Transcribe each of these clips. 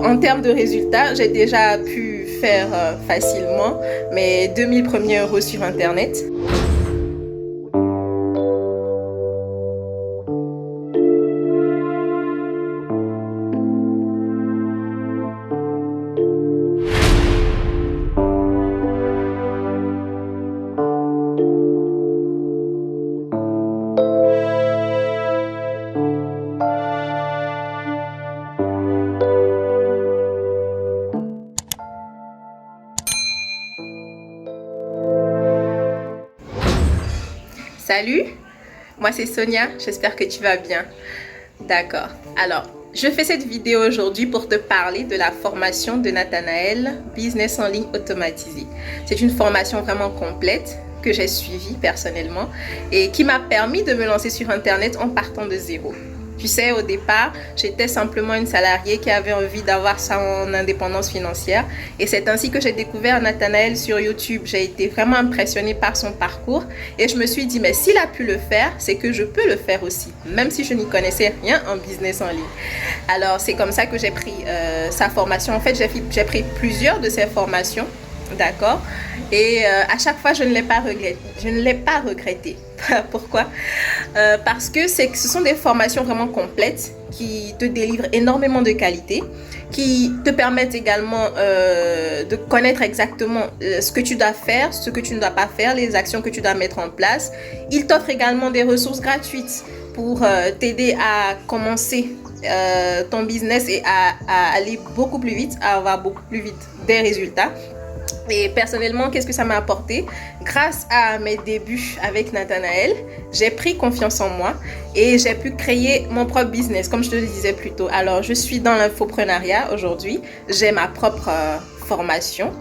En termes de résultats, j'ai déjà pu faire facilement mes 2000 premiers euros sur Internet. Salut, moi c'est Sonia, j'espère que tu vas bien. D'accord, alors je fais cette vidéo aujourd'hui pour te parler de la formation de Nathanaël, Business en ligne automatisé. C'est une formation vraiment complète que j'ai suivie personnellement et qui m'a permis de me lancer sur Internet en partant de zéro. Tu sais, au départ, j'étais simplement une salariée qui avait envie d'avoir son indépendance financière. Et c'est ainsi que j'ai découvert Nathanaël sur YouTube. J'ai été vraiment impressionnée par son parcours. Et je me suis dit, mais s'il a pu le faire, c'est que je peux le faire aussi. Même si je n'y connaissais rien en business en ligne. Alors, c'est comme ça que j'ai pris sa formation. En fait, j'ai pris plusieurs de ses formations. D'accord. Et à chaque fois, je ne l'ai pas regretté. Je ne l'ai pas regretté. Pourquoi? Parce que ce sont des formations vraiment complètes qui te délivrent énormément de qualité, qui te permettent également de connaître exactement ce que tu dois faire, ce que tu ne dois pas faire, les actions que tu dois mettre en place. Ils t'offrent également des ressources gratuites pour t'aider à commencer ton business et à aller beaucoup plus vite, à avoir beaucoup plus vite des résultats. Et personnellement, qu'est-ce que ça m'a apporté? Grâce à mes débuts avec Nathanaël, j'ai pris confiance en moi et j'ai pu créer mon propre business, comme je te le disais plus tôt. Alors, je suis dans l'infoprenariat aujourd'hui. J'ai ma propre formation.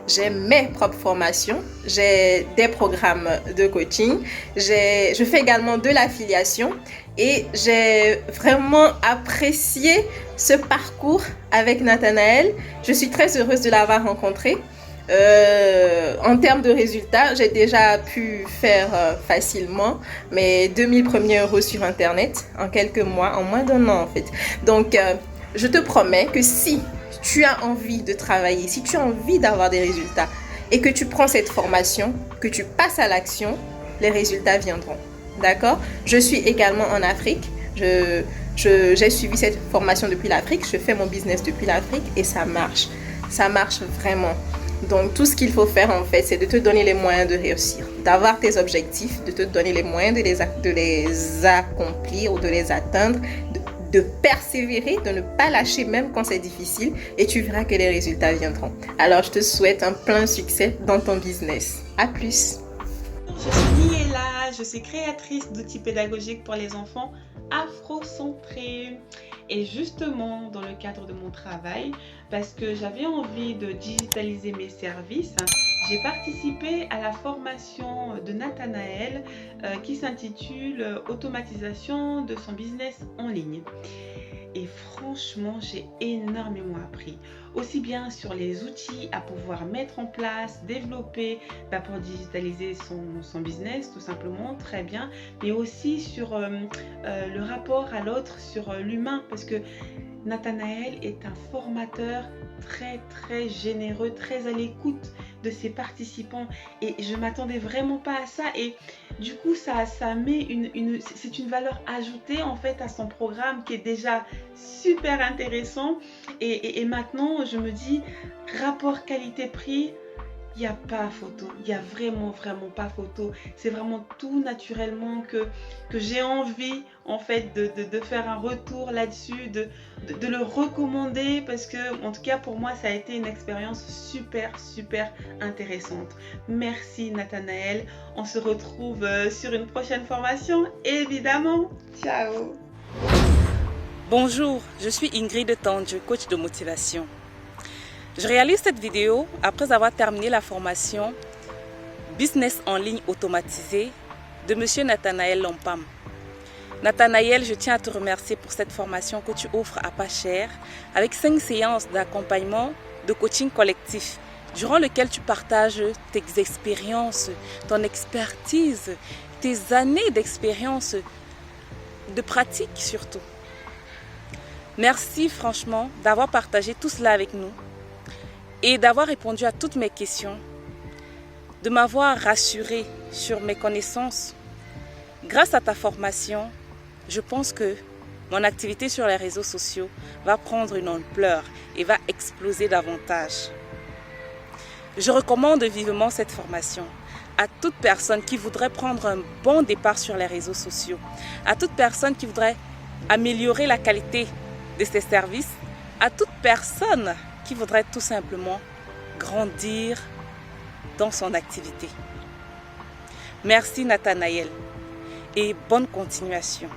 J'ai mes propres formations. J'ai des programmes de coaching. Je fais également de l'affiliation. Et j'ai vraiment apprécié ce parcours avec Nathanaël. Je suis très heureuse de l'avoir rencontré. En termes de résultats, j'ai déjà pu faire facilement mes 2000 premiers euros sur Internet en quelques mois, en moins d'un an en fait. Donc, je te promets que si tu as envie de travailler, si tu as envie d'avoir des résultats et que tu prends cette formation, que tu passes à l'action, les résultats viendront. D'accord? Je suis également en Afrique. J'ai suivi cette formation depuis l'Afrique. Je fais mon business depuis l'Afrique et ça marche. Ça marche vraiment. Donc, tout ce qu'il faut faire, en fait, c'est de te donner les moyens de réussir, d'avoir tes objectifs, de te donner les moyens de les accomplir ou de les atteindre, de persévérer, de ne pas lâcher même quand c'est difficile et tu verras que les résultats viendront. Alors, je te souhaite un plein succès dans ton business. À plus! Je suis Niela, je suis créatrice d'outils pédagogiques pour les enfants afro-centrés. Et justement, dans le cadre de mon travail, parce que j'avais envie de digitaliser mes services, j'ai participé à la formation de Nathanaël qui s'intitule Automatisation de son business en ligne. Et franchement, j'ai énormément appris, aussi bien sur les outils à pouvoir mettre en place, développer pour digitaliser son business, tout simplement, très bien, mais aussi sur le rapport à l'autre, sur l'humain, parce que Nathanaël est un formateur très généreux, très à l'écoute de ses participants et je m'attendais vraiment pas à ça et du coup ça met c'est une valeur ajoutée en fait à son programme qui est déjà super intéressant et maintenant je me dis rapport qualité-prix, il n'y a pas photo, il n'y a vraiment pas photo. C'est vraiment tout naturellement que j'ai envie en fait de faire un retour là-dessus, de le recommander parce que en tout cas pour moi ça a été une expérience super intéressante. Merci Nathanaël, on se retrouve sur une prochaine formation évidemment. Ciao. Bonjour, je suis Ingrid Tange, coach de motivation. Je réalise cette vidéo après avoir terminé la formation Business en ligne automatisé de M. Nathanaël Lompam. Nathanaël, je tiens à te remercier pour cette formation que tu offres à pas cher avec 5 séances d'accompagnement de coaching collectif durant lequel tu partages tes expériences, ton expertise, tes années d'expérience, de pratique surtout. Merci franchement d'avoir partagé tout cela avec nous et d'avoir répondu à toutes mes questions, de m'avoir rassuré sur mes connaissances. Grâce à ta formation, je pense que mon activité sur les réseaux sociaux va prendre une ampleur et va exploser davantage. Je recommande vivement cette formation à toute personne qui voudrait prendre un bon départ sur les réseaux sociaux, à toute personne qui voudrait améliorer la qualité de ses services, à toute personne qui voudrait tout simplement grandir dans son activité. Merci Nathanaël et bonne continuation.